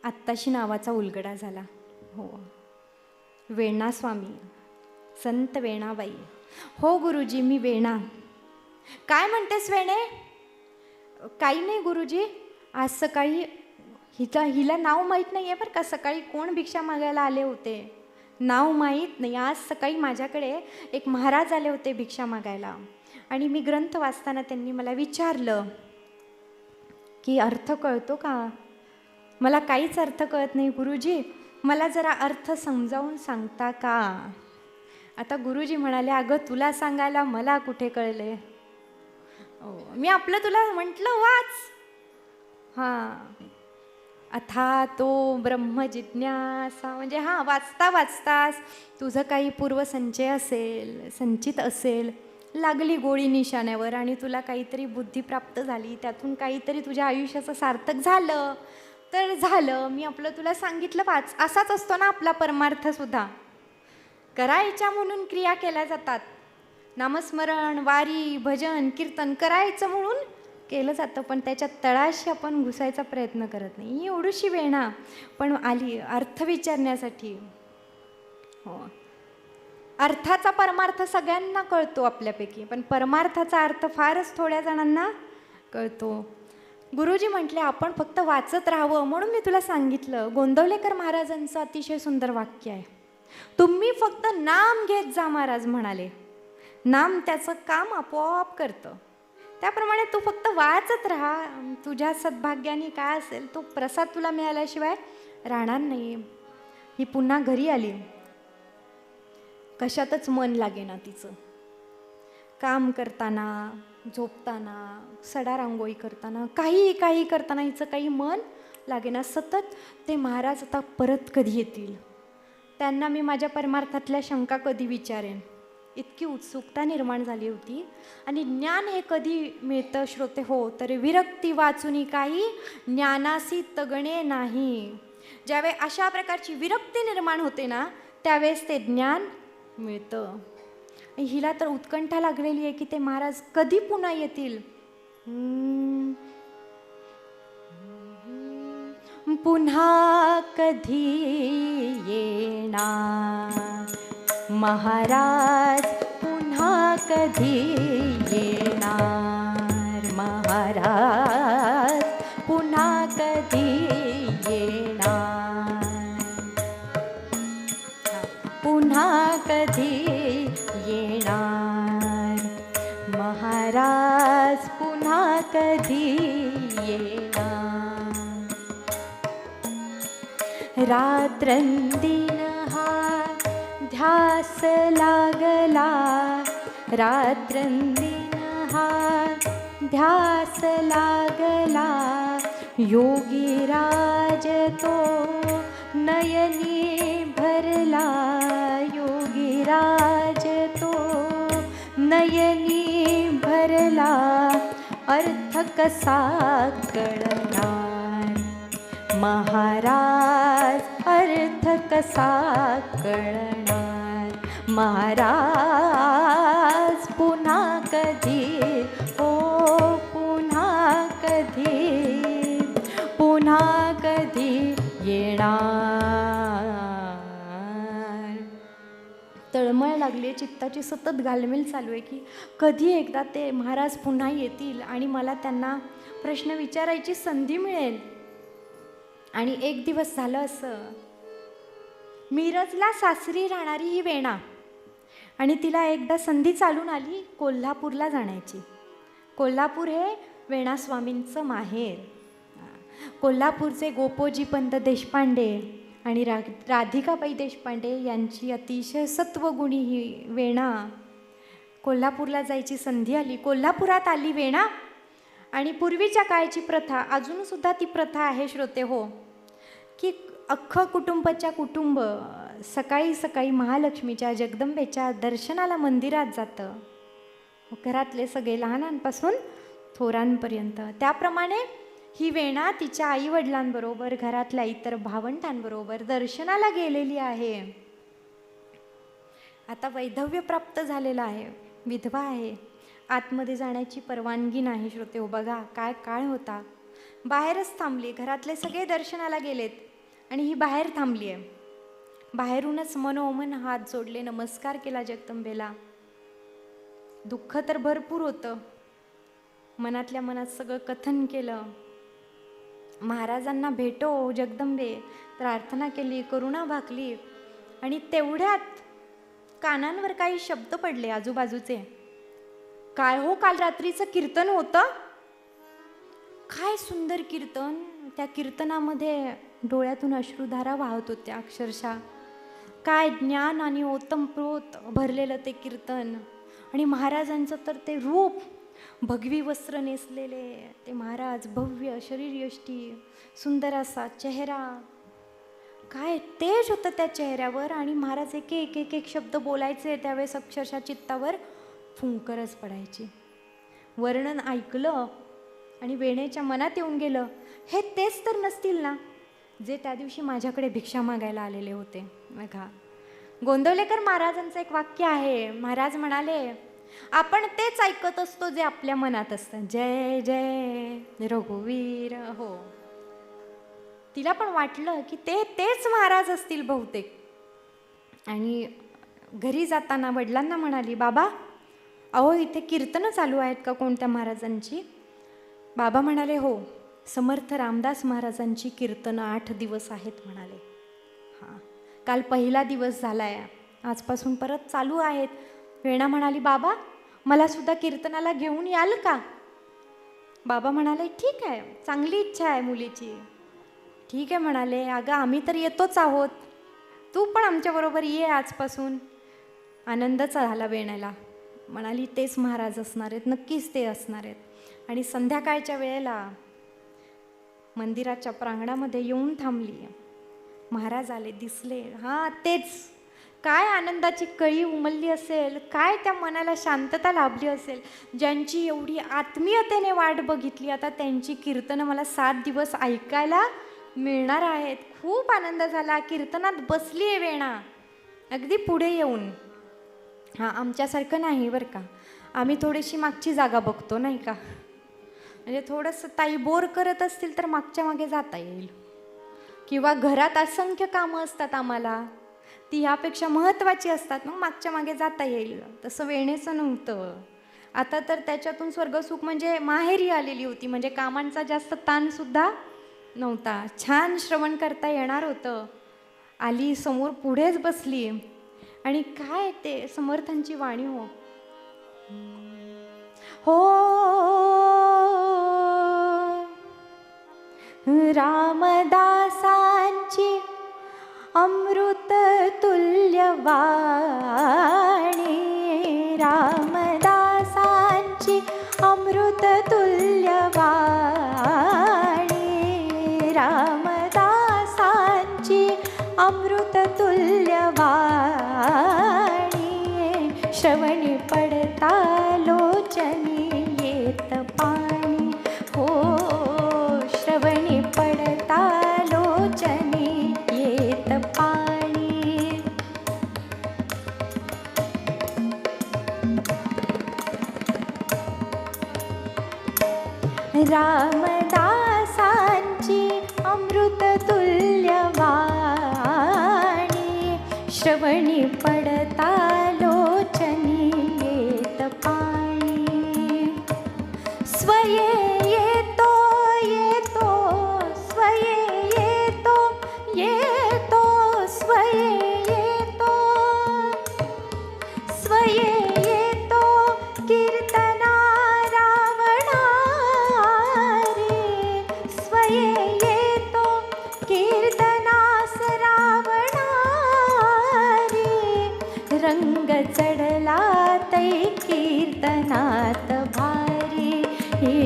आत्ताशी नावाचा उलगडा झाला. हो, वेणा स्वामी, संत वेणाबाई. हो गुरुजी मी वेणा. काय म्हणतेस वेणे? काही नाही गुरुजी, आज सकाळी हिला नाव माहीत नाही आहे बरं का. सकाळी कोण भिक्षा मागायला आले होते नाव माहीत नाही. आज सकाळी माझ्याकडे एक महाराज आले होते भिक्षा मागायला आणि मी ग्रंथ वाचताना त्यांनी मला विचारलं की अर्थ कळतो का? मला काहीच अर्थ कळत नाही गुरुजी, मला जरा अर्थ समजावून सांगता का? आता गुरुजी म्हणाले अगं तुला सांगायला मला कुठे कळले. मी आपलं तुला म्हटलं वाच. हां, अथा तो ब्रह्म जिज्ञासा. म्हणजे हां, वाचता वाचतास तुझं काही पूर्वसंचय असेल, संचित असेल, लागली गोळी निशाण्यावर आणि तुला काहीतरी बुद्धी प्राप्त झाली, त्यातून काहीतरी तुझ्या आयुष्याचं सार्थक झालं तर झालं. मी आपलं तुला सांगितलं वाच. असाच असतो ना आपला परमार्थसुद्धा. करायच्या म्हणून क्रिया केल्या जातात. नामस्मरण, वारी, भजन, कीर्तन करायचं म्हणून केलं जातं, पण त्याच्या तळाशी आपण घुसायचा प्रयत्न करत नाही. ही एवढीशी वेणा पण आली अर्थ विचारण्यासाठी. हो, अर्थाचा परमार्थ सगळ्यांना कळतो आपल्यापैकी, पण परमार्थाचा अर्थ फारच थोड्या जणांना कळतो. गुरुजी म्हटले आपण फक्त वाचत राहावं, म्हणून मी तुला सांगितलं. गोंदवलेकर महाराजांचं अतिशय सुंदर वाक्य आहे, तुम्ही फक्त नाम घेत जा. महाराज म्हणाले नाम त्याचं काम आपोआप करतं. त्याप्रमाणे तू फक्त वाचत राहा. तुझ्या सद्भाग्याने काय असेल तो प्रसाद तुला मिळाल्याशिवाय राहणार नाही. ही पुन्हा घरी आली, कशातच मन लागेना तिचं. काम करताना, झोपताना, सडा रांगोळी करताना, काही करताना हिचं काही मन लागेना. सतत ते महाराज आता परत कधी येतील, त्यांना मी माझ्या परमार्थातल्या शंका कधी विचारेन, इतकी उत्सुकता निर्माण झाली होती. आणि ज्ञान हे कधी मिळतं श्रोते हो, तर विरक्ती वाचुनी काही ज्ञानासी तगणे नाही. ज्यावेळी अशा प्रकारची विरक्ती निर्माण होते ना, त्यावेळेस ते ज्ञान मिळतं. हिला तर उत्कंठा लागलेली आहे की ते महाराज कधी पुन्हा येतील. पुन्हा कधी येणार महाराज, पुन्हा कधी येणार महाराज, पुन्हा कधी येणार, पुन्हा कधी येणार महाराज, पुन्हा कधी येणार. रात्रंदिन हा ध्यास लागला, रात्रंदिन हा ध्यास लागला. योगीराज तो नयनी भरला, योगीराज तो नयनी भरला. अर्थ कसा कळणार महाराज, अर्थ कसा कळणार महाराज, पुन्हा कधी ओ पुन्हा कधी, पुन्हा कधी येणार. तळमळ लागली, चित्ताची सतत घालमेल चालू आहे की कधी एकदा ते महाराज पुन्हा येतील आणि मला त्यांना प्रश्न विचारायची संधी मिळेल. आणि एक दिवस झालं असं, मिरजला सासरी राहणारी ही वेणा, आणि तिला एकदा संधी चालून आली कोल्हापूरला जाण्याची. कोल्हापूर हे वेणा स्वामींचं माहेर. कोल्हापूरचे गोपोजी पंत देशपांडे आणि राधिकाबाई देशपांडे यांची अतिशय सत्वगुणी ही वेणा. कोल्हापूरला जायची संधी आली. कोल्हापुरात आली वेणा, आणि पूर्वीच्या काळची प्रथा, अजूनसुद्धा ती प्रथा आहे श्रोते हो, की अख्खं कुटुंबाच्या कुटुंब सकाळी सकाळी महालक्ष्मीच्या जगदंबेच्या दर्शनाला मंदिरात जातं. घरातले सगळे लहानांपासून थोरांपर्यंत. त्याप्रमाणे ही वेणा तिच्या आईवडिलांबरोबर, घरातल्या इतर भावंडांबरोबर दर्शनाला गेलेली आहे. आता वैधव्य प्राप्त झालेलं आहे, विधवा आहे, आतमध्ये जाण्याची परवानगी नाही. श्रोते हो बघा काय काळ होता. बाहेरच थांबली, घरातले सगळे दर्शनाला गेलेत आणि ही बाहेर थांबली आहे. बाहेरूनच मनोमन हात जोडले, नमस्कार केला जगदंबेला. दुःख तर भरपूर होतं, मनातल्या मनात सगळं कथन केलं. महाराजांना भेटो जगदंबे, प्रार्थना केली, करुणा भाकली. आणि तेवढ्यात कानांवर काही शब्द पडले आजूबाजूचे. काय हो, काल रात्रीचं कीर्तन होतं, काय सुंदर कीर्तन. त्या कीर्तनामध्ये डोळ्यातून अश्रुधारा वाहत होत्या अक्षरशः. काय ज्ञान आणि ओतप्रोत भरलेलं ते कीर्तन. आणि महाराजांचं तर ते रूप, भगवी वस्त्र नेसलेले ते महाराज, भव्य शरीरयष्टी, सुंदर असा चेहरा, काय तेज होतं त्या चेहऱ्यावर. आणि महाराज एक एक एक एक शब्द बोलायचे त्यावेळेस अक्षरशः चित्तावर फुंकरच पडायची. वर्णन ऐकलं आणि वेणेच्या मनात येऊन गेलं, हे तेच तर नसतील ना जे त्या दिवशी माझ्याकडे भिक्षा मागायला आलेले होते. बघा, गोंदवलेकर महाराजांचं एक वाक्य आहे. महाराज म्हणाले, आपण तेच ऐकत असतो जे आपल्या मनात असतं. जय जय रघुवीर. हो, तिला पण वाटलं की तेच महाराज असतील बहुतेक. आणि घरी जाताना वडिलांना म्हणाली, बाबा अहो इथे कीर्तनं चालू आहेत का कोणत्या महाराजांची? बाबा म्हणाले, हो, समर्थ रामदास महाराजांची कीर्तनं 8 दिवस आहेत म्हणाले. हां, काल पहिला दिवस झाला आहे, आजपासून परत चालू आहेत. वेणा म्हणाली, बाबा मला सुद्धा कीर्तनाला घेऊन याल का? बाबा म्हणाले, ठीक आहे, चांगली इच्छा आहे मुलीची. ठीक आहे म्हणाले, अगं आम्ही तर येतोच आहोत, तू पण आमच्याबरोबर ये आजपासून. आनंदच झाला वेण्याला. म्हणाली, तेच महाराज असणार आहेत, नक्कीच ते असणार आहेत. आणि संध्याकाळच्या वेळेला मंदिराच्या प्रांगणामध्ये येऊन थांबली. महाराज आले, दिसले. हां तेच. काय आनंदाची कळी उमलली असेल, काय त्या मनाला शांतता लाभली असेल. ज्यांची एवढी आत्मीयतेने वाट बघितली, आता त्यांची कीर्तनं मला 7 दिवस ऐकायला मिळणार आहेत. खूप आनंद झाला. कीर्तनात बसली आहे वेणा अगदी पुढे येऊन. हां, आमच्यासारखं नाही बरं का, आम्ही थोडीशी मागची जागा बघतो नाही का. म्हणजे थोडंसं ताई बोर करत असतील तर मागच्या मागे जाता येईल, किंवा घरात असंख्य कामं असतात आम्हाला, ती ह्यापेक्षा महत्त्वाची असतात, मग मागच्या मागे जाता येईल. तसं वेणेचं नव्हतं. आता तर त्याच्यातून स्वर्गसुख म्हणजे माहेरी आलेली होती, म्हणजे कामांचा जास्त ताणसुद्धा नव्हता. छान श्रवण करता येणार होतं. आली समोर, पुढेच बसली. आणि काय ते समर्थांची वाणी हो, हो रामदासांची अमृत तुल्य वाणी, रामदासांची अमृत तुल्य वाणी, रामदासांची अमृत तुल्य वाणी. श्रवणी पडता लोचनी येत पाणी, हो श्रवणी पडता लोचनी येत पाणी. रामदासांची अमृत तुल्य वाणी, श्रवणी पडता लोचनी येत पाणी. स्वये येतो येतो, स्वये येतो येतो, स्वये येतो, स्वये येतो कीर्तना रावणारे, स्वये येतो कीर्तनास रावणारे. रंग चढला तै कीर्तनात भारी, हे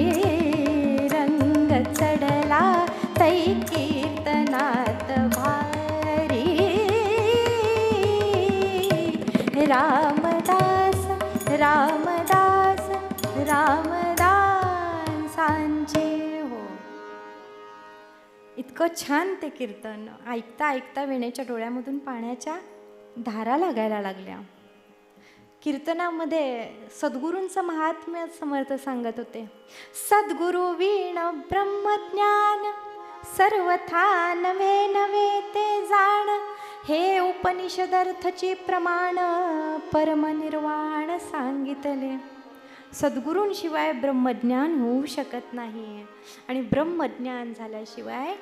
रंग चढला तै कीर्तनात भारी. रामदास रामदास रामदासांचे हो. इतकं छान ते कीर्तन ऐकता ऐकता वेणेच्या डोळ्यामधून पाण्याच्या धारा लागायला लागल्या. कीर्तनामध्ये सद्गुरूंचं महात्म्य समर्थ सांगत होते. सद्गुरु वीण ब्रह्मज्ञान, सर्वथा नवे नवे ते जाण, हे उपनिषदर्थची प्रमाण, परमनिर्वाण सांगितले. सद्गुरूंशिवाय ब्रह्मज्ञान होऊ शकत नाही, आणि ब्रह्मज्ञान झाल्याशिवाय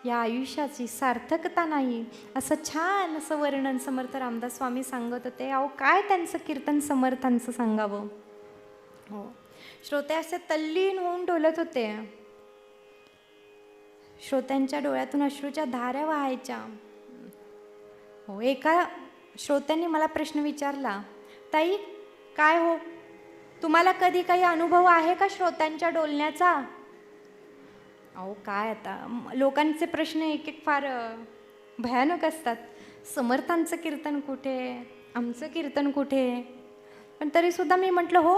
या आयुष्याची सार्थकता नाही, असं छान असं वर्णन समर्थ रामदास स्वामी सांगत होते. अहो काय त्यांचं कीर्तन समर्थांचं सांगावं. हो, श्रोते असे तल्लीन होऊन डोलत होते. श्रोत्यांच्या डोळ्यातून अश्रूच्या धाऱ्या वाहायच्या. हो, एका श्रोत्यांनी मला प्रश्न विचारला, ताई काय हो, तुम्हाला कधी काही अनुभव आहे का श्रोत्यांच्या डोलण्याचा? अहो काय आता, लोकांचे प्रश्न एक एक फार भयानक असतात. समर्थांचं कीर्तन कुठे, आमचं कीर्तन कुठे? पण तरीसुद्धा मी म्हटलं हो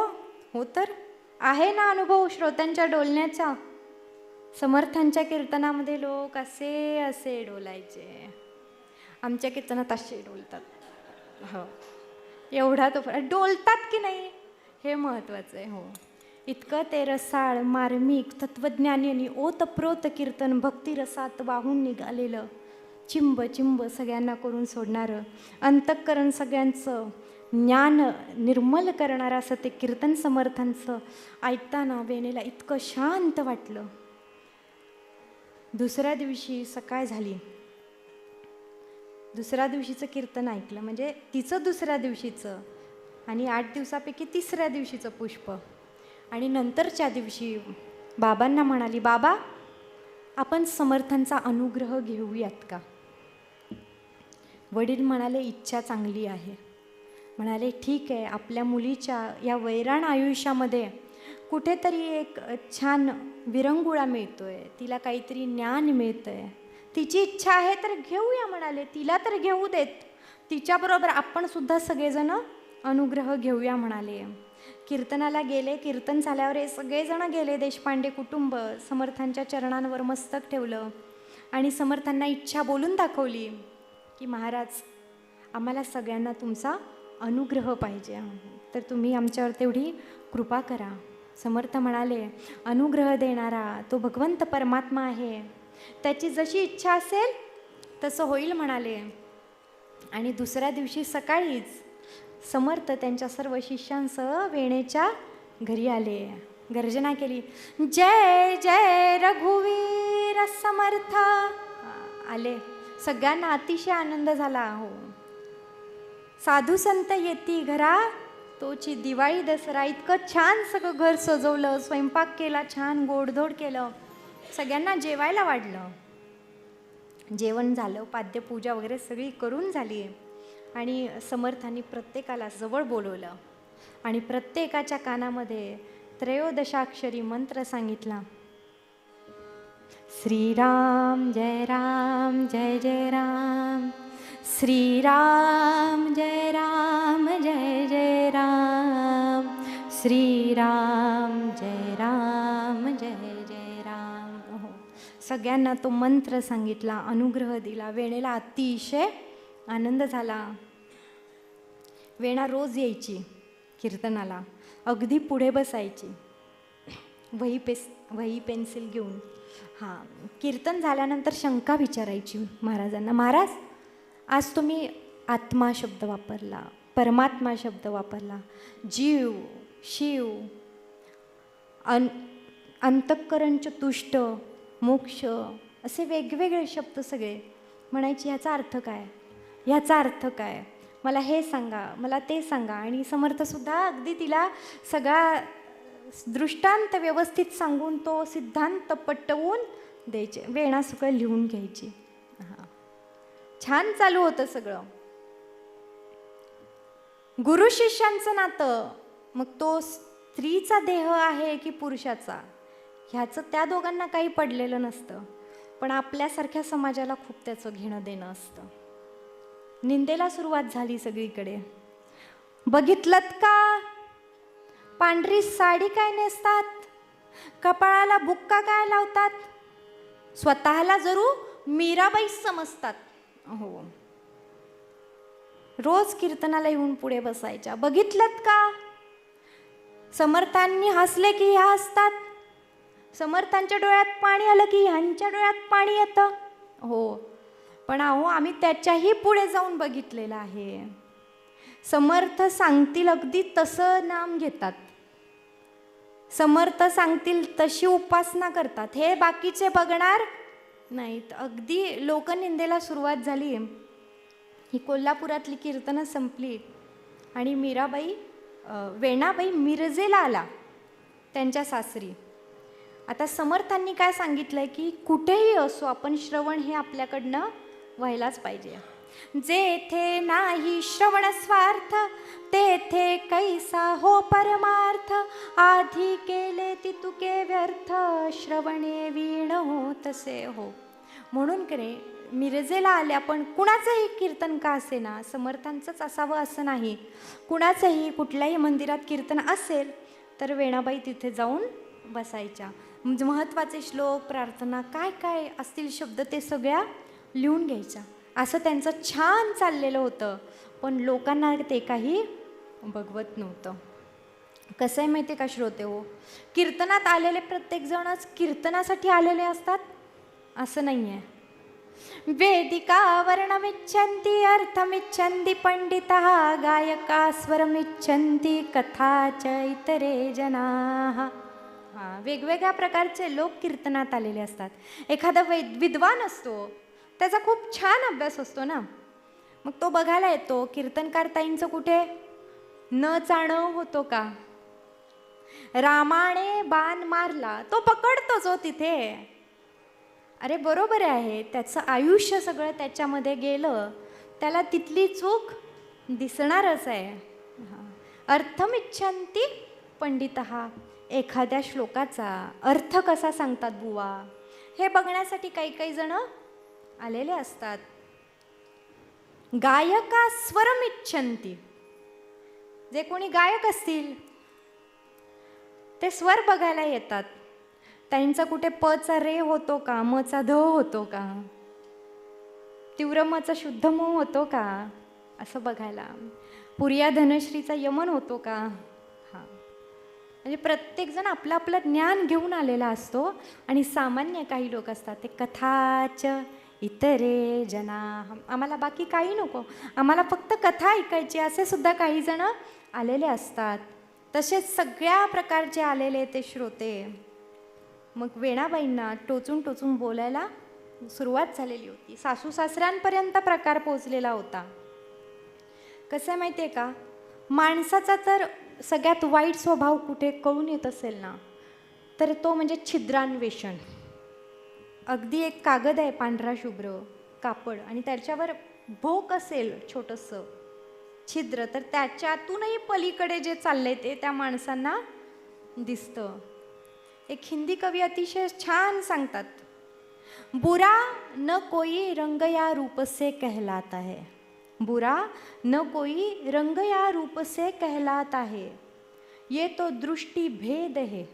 हो तर आहे ना अनुभव श्रोत्यांच्या डोलण्याचा. समर्थांच्या कीर्तनामध्ये लोक असे असे डोलायचे, आमच्या कीर्तनात असे डोलतात. हो, एवढा तो डोलतात की नाही हे महत्त्वाचं आहे. हो, इतकं ते रसाळ मार्मिक तत्वज्ञानी ओतप्रोत कीर्तन भक्तिरसात वाहून निघालेलं चिंब चिंब सगळ्यांना करून सोडणारं, अंतःकरण सगळ्यांचं ज्ञान निर्मल करणारं असं ते कीर्तन समर्थांचं ऐकताना वेणेला इतकं शांत वाटलं. दुसऱ्या दिवशी सकाळ झाली, दुसऱ्या दिवशीचं कीर्तन ऐकलं, म्हणजे तिचं दुसऱ्या दिवशीचं आणि 8 दिवसापैकी तिसऱ्या दिवशीचं पुष्प. आणि नंतरच्या दिवशी बाबांना म्हणाली, बाबा आपण समर्थांचा अनुग्रह घेऊयात का? वडील म्हणाले, इच्छा चांगली आहे. म्हणाले, ठीक आहे, आपल्या मुलीच्या या वैराण आयुष्यामध्ये कुठेतरी एक छान विरंगुळा मिळतोय, तिला काहीतरी ज्ञान मिळतंय, तिची इच्छा आहे तर घेऊया म्हणाले, तिला तर घेऊ देत, तिच्याबरोबर आपण सुद्धा सगळेजण अनुग्रह घेऊया म्हणाले. कीर्तनाला गेले. कीर्तन झाल्यावर हे सगळेजण गेले. देशपांडे कुटुंब समर्थांच्या चरणांवर मस्तक ठेवलं आणि समर्थांना इच्छा बोलून दाखवली की महाराज, आम्हाला सगळ्यांना तुमचा अनुग्रह पाहिजे, तर तुम्ही आमच्यावर तेवढी कृपा करा. समर्थ म्हणाले, अनुग्रह देणारा तो भगवंत परमात्मा आहे, त्याची जशी इच्छा असेल तसं होईल म्हणाले. आणि दुसऱ्या दिवशी सकाळीच समर्थ त्यांच्या सर्व शिष्यांसह वेणेच्या घरी आले. गर्जना केली, जय जय रघुवीर समर्थ. आले. सगळ्यांना अतिशय आनंद झाला. हो, साधू संत येती घरा तोची दिवाळी दसरा. इतकं छान सगळं घर सजवलं, स्वयंपाक केला, छान गोडधोड केलं, सगळ्यांना जेवायला वाढलं. जेवण झालं, पाद्यपूजा वगैरे सगळी करून झाली आणि समर्थांनी प्रत्येकाला जवळ बोलवलं आणि प्रत्येकाच्या कानामध्ये त्रयोदशाक्षरी मंत्र सांगितला. श्रीराम जय राम जय जय राम, श्रीराम जय राम जय जय राम, श्रीराम जय राम जय जय राम. हो, सगळ्यांना तो मंत्र सांगितला, अनुग्रह दिला. वेणेला अतिशय आनंद झाला. वेणा रोज यायची कीर्तनाला, अगदी पुढे बसायची, वही पेन्सिल घेऊन. हां, कीर्तन झाल्यानंतर शंका विचारायची महाराजांना. महाराज, आज तुम्ही आत्मा शब्द वापरला, परमात्मा शब्द वापरला, जीव, शिव, अंतःकरण चतुष्ट, मोक्ष, असे वेगवेगळे शब्द सगळे. म्हणायची, ह्याचा अर्थ काय, ह्याचा अर्थ काय, मला हे सांगा, मला ते सांगा. आणि समर्थसुद्धा अगदी तिला सगळा दृष्टांत व्यवस्थित सांगून तो सिद्धांत पटवून द्यायचे. वेणा सगळं लिहून घ्यायची. हां, छान चालू होतं सगळं. गुरु शिष्यांचं नातं, मग तो स्त्रीचा देह आहे की पुरुषाचा, ह्याचं त्या दोघांना काही पडलेलं नसतं, पण आपल्यासारख्या समाजाला खूप त्याचं घेणं देणं असतं. निंदेला सुरुवात झाली सगळीकडे. बघितलत का, पांढरी साडी काय नेसतात, कपाळाला बुक्का काय लावतात, स्वतःला जरूर मीराबाई समजतात. हो, रोज कीर्तनाला येऊन पुढे बसायच्या. बघितलत का, समर्थांनी हसले की ह्या हसतात, समर्थांच्या डोळ्यात पाणी आलं की ह्यांच्या डोळ्यात पाणी येतं. हो, पण अहो, आम्ही त्याच्याही पुढे जाऊन बघितलेलं आहे. समर्थ सांगतील अगदी तसं नाम घेतात, समर्थ सांगतील तशी उपासना करतात, हे बाकीचे बघणार नाहीत. अगदी लोकनिंदेला सुरुवात झाली. ही कोल्हापुरातली कीर्तनं संपली आणि मीराबाई, वेणाबाई मिरजेला आला त्यांच्या सासरी. आता समर्थांनी काय सांगितलंय की कुठेही असो आपण श्रवण हे आपल्याकडनं व्हायलाच पाहिजे. जेथे नाही श्रवण स्वार्थ, तेथे कैसा हो परमार्थ, आधी केले ती तुके व्यर्थ, श्रवणे वीण हो तसे हो. म्हणून करे मिरजेला आल्या, पण कुणाचंही कीर्तन का असे ना, समर्थांचंच असावं असं नाही, कुणाचंही कुठल्याही मंदिरात कीर्तन असेल तर वेणाबाई तिथे जाऊन बसायच्या. म्हणजे महत्त्वाचे श्लोक, प्रार्थना, काय काय असतील शब्द ते सगळ्या लिहून घ्यायच्या. असं त्यांचं छान चाललेलं होतं, पण लोकांना ते काही बघवत नव्हतं. कसं आहे माहिती आहे का श्रोते हो, कीर्तनात आलेले प्रत्येकजणच कीर्तनासाठी आलेले असतात असं नाही आहे. वेदिका वर्णमिच्छन्ति अर्थमिच्छन्ति पंडितः गायका स्वरमिच्छन्ति कथा च इतरे जनाः. वेगवेगळ्या प्रकारचे लोक कीर्तनात आलेले असतात. एखादा विद्वान असतो, त्याचा खूप छान अभ्यास असतो ना, मग तो बघायला येतो कीर्तनकार ताईंचं कुठे न चाणं होतो का. रामाने बाण मारला, तो पकडतोच हो तिथे. अरे बरोबर आहे, त्याचं आयुष्य सगळं त्याच्यामध्ये गेलं, त्याला तिथली चूक दिसणारच आहे. अर्थमिच्छन्ति पंडितः, एखाद्या श्लोकाचा अर्थ कसा सांगतात बुवा, हे बघण्यासाठी काही काही जण आलेले असतात. गायका स्वरमिच्छन्ति, जे कोणी गायक असतील ते स्वर बघायला येतात. त्यांचा कुठे पचा रे होतो का, मचा ध होतो का, तीव्र मचा शुद्ध म होतो का, असं बघायला. पुरिया धनश्रीचा यमन होतो का. म्हणजे प्रत्येकजण आपलं आपलं ज्ञान घेऊन आलेला असतो. आणि सामान्य काही लोक असतात ते कथाच इतरे जना, आम्हाला बाकी काही नको, आम्हाला फक्त कथा ऐकायची, असे सुद्धा काही जण आलेले असतात. तसेच सगळ्या प्रकारचे आलेले ते श्रोते. मग वेणाबाईंना टोचून टोचून बोलायला सुरुवात झालेली होती. सासू सासऱ्यांपर्यंत प्रकार पोचलेला होता. कसं आहे माहिती आहे का, माणसाचा तर सगळ्यात वाईट स्वभाव कुठे कळून येत असेल ना, तर तो म्हणजे छिद्रान्वेषण. अगदी एक कागद आहे पांढरा शुभ्र कापड, आणि त्याच्यावर भोक असेल छोटंसं छिद्र, तर त्याच्यातूनही पलीकडे जे चाललंय ते त्या माणसांना दिसतं. एक हिंदी कवी अतिशय छान सांगतात, बुरा न कोई रंग या रूप से कहलाता है, बुरा न कोई रंग या रूप से कहलाता है, ये तो दृष्टि भेद है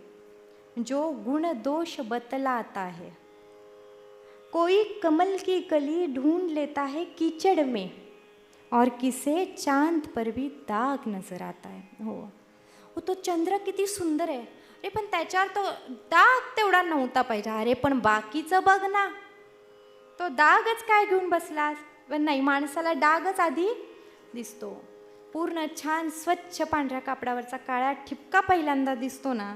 जो गुण दोष बतलाता है, कोई कमल की कली ढूंढ लेता है कीचड़ में और किसे चांद पर भी दाग नजर आता है. हो, तो चंद्र किती सुंदर आहे, अरे पण त्याच्यावर तो दाग तेवढा नव्हता पाहिजे. अरे पण बाकीचं बघ ना, तो दागच काय घेऊन बसलास. पण नाही, माणसाला डागच आधी दिसतो. पूर्ण छान स्वच्छ पांढऱ्या कापडावरचा काळा ठिपका पहिल्यांदा दिसतो ना,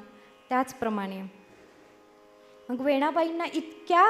त्याचप्रमाणे मग वेणाबाईंना इतक्या